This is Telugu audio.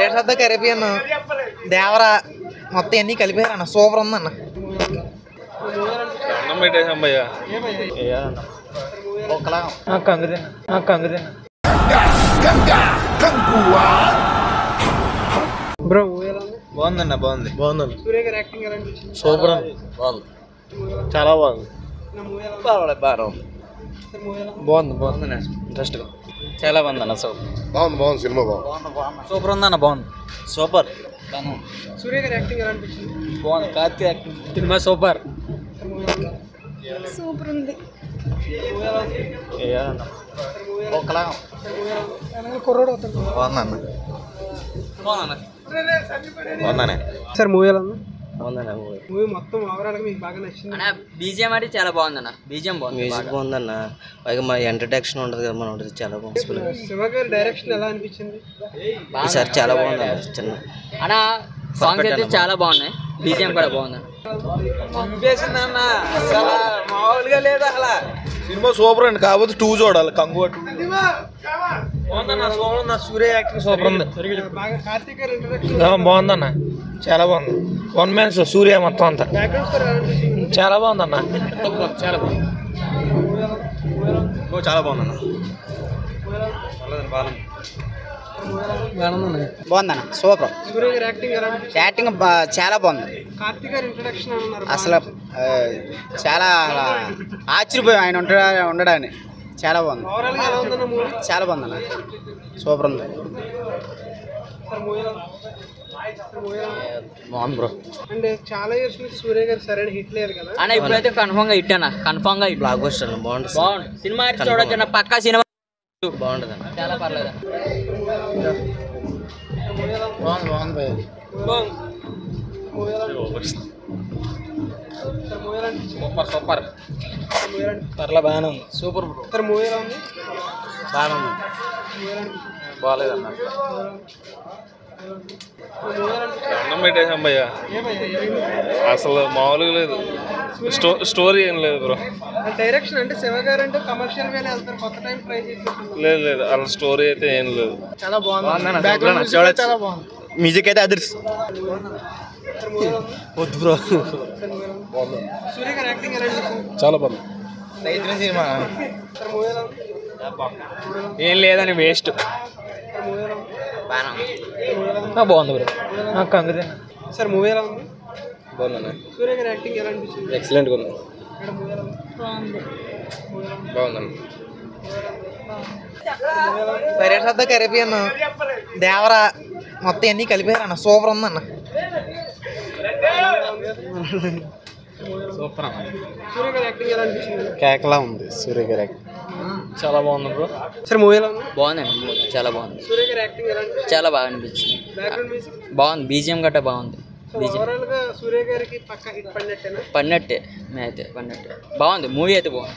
Pirates of the Caribbean, Devara మొత్తం అన్నీ కలిపారన్న. సూపర్ ఉందన్న. బ్రో బాగుందన్న. బాగుంది. సూర్య గారి యాక్టింగ్ ఎలా అనిపించింది? సూపర్ అండి. బాగుంది. చాలా బాగుంది. బాగుంది. ఇంట్రెస్ట్ గా చాలా బాగుంది అన్న. బాగుంది సినిమా బాగుంది. సూపర్ ఉందన్న. బాగుంది. సూపర్. సూర్య గారి యాక్టింగ్ ఎలా అనిపించింది? బాగుంది. Karthik acting cinema super. Super ఉంది. కుర్రోడు అవుతాడు. బాగుందన్న. సార్ మూవీ ఎలా ఉంది? బాగుందన్న. మూవీ మొత్తం ఓవరాల్ గా మీకు బాగా నచ్చింది? అన్న బీజిఎం అంటే చాలా బాగుందన్న. బీజిఎం బాగుంది. మ్యూజిక్ బాగుందన్న. పైగా మా ఎంటర్టెక్షన్ ఉంటుంది కదా, మనం ఉంటుంది చాలా బాగుంది. శివ గారి డైరెక్షన్ ఎలా అనిపించింది? ఈసారి చాలా బాగుంది చిన్న అన్న సాంగ్స్ అయితే చాలా బాగున్నాయి. బీజిఎం కూడా బాగుంది. మామూలుగా లేదు అసలు. సినిమా సూపర్ అండి. కాకపోతే 2 చూడాలి. కంగువ 2 సూర్య యాక్టింగ్ సూపర్ ఉంది. బాగా కార్తీక్ గారి ఇంట్రడక్షన్ బాగుందన్న. చాలా బాగుంది. 1 man షో సూర్య మొత్తం అంతా బ్యాక్గ్రౌండ్ స్కోర్ ఎలా అనిపించింది? చాలా బాగుందన్న. చాలా బాగుంది. చాలా బాగుందన్న. బాగుందన్న. సూపర్. సూర్య గారి యాక్టింగ్ ఎలా అనిపించింది? యాక్టింగ్ చాలా బాగుంది. కార్తీక్ గారి ఇంట్రడక్షన్ అన్నారు. అసలు చాలా ఆశ్చర్యపోయి ఆయన ఉండడాన్ని. చాలా బాగుంది. ఓవరాల్ గా ఎలా ఉందన్న మూవీ? చాలా బాగుందన్న. సూపర్ ఉంది. బాగుంది బ్రో. అంటే చాలా ఇయర్స్ నుంచి సూర్య గారు సరైన హిట్ లేదు కదా అన్న ఇప్పుడైతే కన్ఫర్మ్ గా హిట్ అన్న. కన్ఫర్మ్ గా హిట్. బ్లాక్ బస్టర్ బాగుంటుంది. బాగుంది. సినిమా అయితే చూడొచ్చు అన్న. పక్కా సినిమా బాగుంటుంది అన్న. చాలా పర్లేదు. సూపర్. పర్లే బాగానే ఉంది. Super bro. సార్ మూవీ ఎలా ఉంది? బాగానే ఉంది. బాగాలేదన్న. అన్నం పెట్టేసాం భయ్య. అసలు మామూలుగా లేదు. స్టోరీ ఏం లేదు బ్రో. డైరెక్షన్ అంటే శివ గారు అంటే కమర్షియల్ వేనే వెళ్తారు. కొత్త టైం ట్రై చేసి లేదు అసలు స్టోరీ అయితే ఏం లేదు. చాలా బాగుంది. చాలా బాగుంది. మ్యూజిక్ అయితే అదర్స్ వద్దు బ్రో. సూర్య గారి యాక్టింగ్ ఎలా అనిపించింది? చాలా బాగుంది. సినిమా సార్ మూవీ ఎలా ఉంది? ఏం లేదని వేస్ట్. సార్ మూవీ ఎలా ఉంది? బాగుంది బ్రో. సార్ మూవీ ఎలా ఉంది? బాగుందన్న. సూర్య గారి యాక్టింగ్ ఎలా అనిపించింది? ఎక్సలెంట్గా ఉంది. మేడం మూవీ ఎలా ఉంది? బాగుందన్న. Pirates of the Caribbean, Devara మొత్తం అన్నీ కలిపారన్న. సూపర్ ఉందన్న. సూపర్ అన్న. సూర్య గారి యాక్టింగ్ ఎలా అనిపించింది? కేకలా ఉంది సూర్య గారి యాక్టింగ్. చాలా బాగుంది బ్రో. సార్ మూవీ ఎలా ఉంది? బాగుందండి. చాలా బాగుంది. సూర్య గారి యాక్టింగ్ ఎలా అనిపించింది? చాలా బాగా అనిపించింది. బ్యాక్గ్రౌండ్ మ్యూజిక్ బాగుంది. బీజిఎం గట్రా బాగుంది. ఓవరాల్ గా సూర్య గారికి పక్క హిట్ పడినట్టేనా? పడినట్టే. అయితే పడినట్టే. బాగుంది. మూవీ అయితే బాగుంది.